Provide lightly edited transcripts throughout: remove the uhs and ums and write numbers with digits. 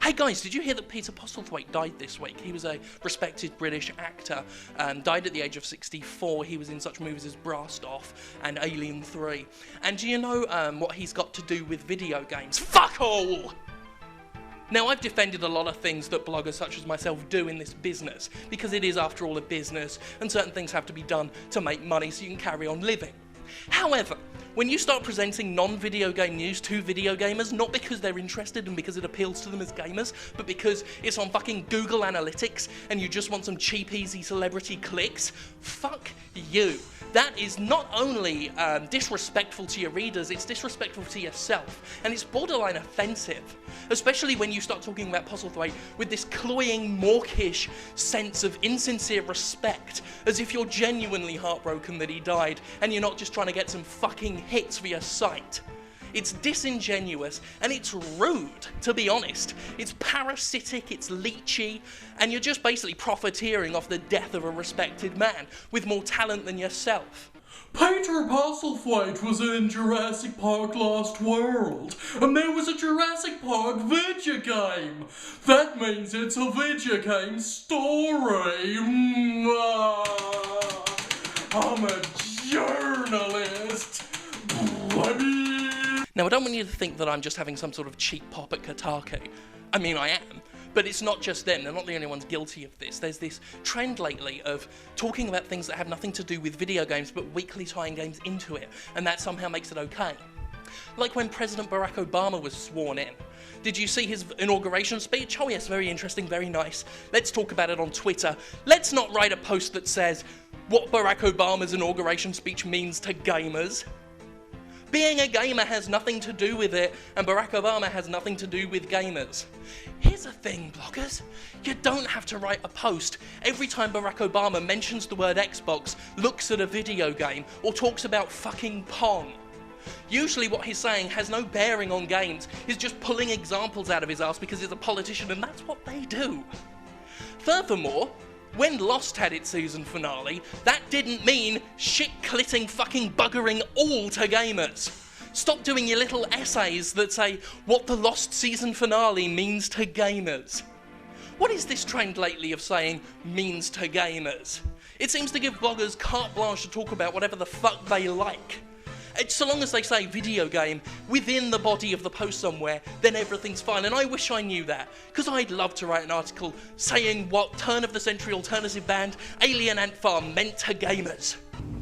Hey guys, did you hear that Peter Postlethwaite died this week? He was a respected British actor, died at the age of 64. He was in such movies as Blast Off and Alien 3. And do you know what he's got to do with video games? Fuck all! Now, I've defended a lot of things that bloggers such as myself do in this business, because it is, after all, a business, and certain things have to be done to make money so you can carry on living. However, when you start presenting non-video game news to video gamers, not because they're interested and because it appeals to them as gamers, but because it's on fucking Google Analytics and you just want some cheap, easy celebrity clicks, fuck you. That is not only disrespectful to your readers, it's disrespectful to yourself, and it's borderline offensive, especially when you start talking about Postlethwaite with this cloying, mawkish sense of insincere respect, as if you're genuinely heartbroken that he died, and you're not just trying to get some fucking hits for your site. It's disingenuous, and it's rude, to be honest. It's parasitic, it's leechy, and you're just basically profiteering off the death of a respected man with more talent than yourself. Peter Postlethwaite was in Jurassic Park Lost World, and there was a Jurassic Park video game. That means it's a video game story. I'm a journalist. Now, I don't want you to think that I'm just having some sort of cheap pop at Kotaku. I mean, I am. But it's not just them, they're not the only ones guilty of this. There's this trend lately of talking about things that have nothing to do with video games, but weakly tying games into it, and that somehow makes it okay. Like when President Barack Obama was sworn in. Did you see his inauguration speech? Oh yes, very interesting, very nice. Let's talk about it on Twitter. Let's not write a post that says what Barack Obama's inauguration speech means to gamers. Being a gamer has nothing to do with it, and Barack Obama has nothing to do with gamers. Here's the thing, bloggers. You don't have to write a post every time Barack Obama mentions the word Xbox, looks at a video game, or talks about fucking Pong. Usually what he's saying has no bearing on games. He's just pulling examples out of his ass because he's a politician, and that's what they do. Furthermore, when Lost had its season finale, that didn't mean shit-clitting fucking buggering all to gamers. Stop doing your little essays that say what the Lost season finale means to gamers. What is this trend lately of saying means to gamers? It seems to give bloggers carte blanche to talk about whatever the fuck they like. So long as they say video game within the body of the post somewhere, then everything's fine, and I wish I knew that, because I'd love to write an article saying what turn of the century alternative band Alien Ant Farm meant to gamers.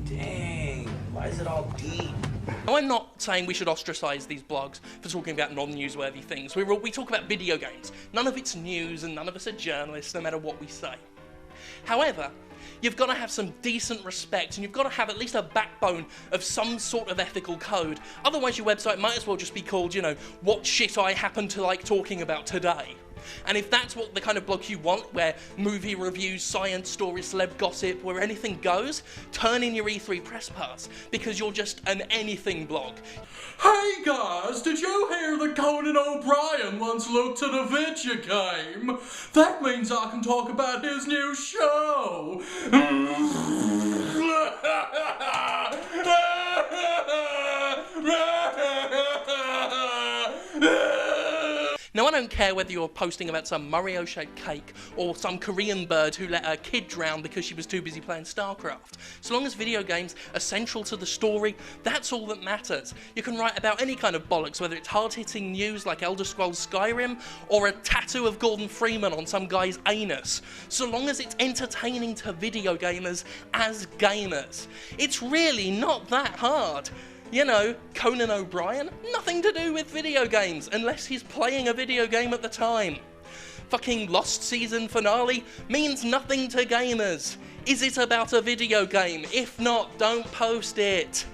Dang, why is it all deep? Now, I'm not saying we should ostracise these blogs for talking about non-newsworthy things. We talk about video games. None of it's news, and none of us are journalists, no matter what we say. However, you've got to have some decent respect, and you've got to have at least a backbone of some sort of ethical code. Otherwise your website might as well just be called, what shit I happen to like talking about today. And if that's what the kind of blog you want, where movie reviews, science stories, celeb gossip, where anything goes, turn in your E3 press pass, because you're just an anything blog. Hey guys, did you hear that Conan O'Brien once looked at a video game? That means I can talk about his new show. Now, I don't care whether you're posting about some Mario-shaped cake or some Korean bird who let her kid drown because she was too busy playing StarCraft. So long as video games are central to the story, that's all that matters. You can write about any kind of bollocks, whether it's hard-hitting news like Elder Scrolls Skyrim or a tattoo of Gordon Freeman on some guy's anus, so long as it's entertaining to video gamers as gamers. It's really not that hard. Conan O'Brien, nothing to do with video games, unless he's playing a video game at the time. Fucking Lost season finale means nothing to gamers. Is it about a video game? If not, don't post it.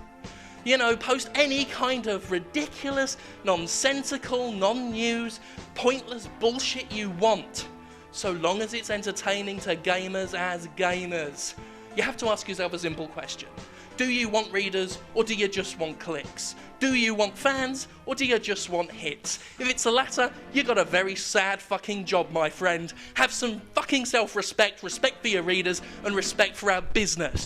Post any kind of ridiculous, nonsensical, non-news, pointless bullshit you want, so long as it's entertaining to gamers as gamers. You have to ask yourself a simple question. Do you want readers, or do you just want clicks? Do you want fans, or do you just want hits? If it's the latter, you got a very sad fucking job, my friend. Have some fucking self-respect, respect for your readers, and respect for our business.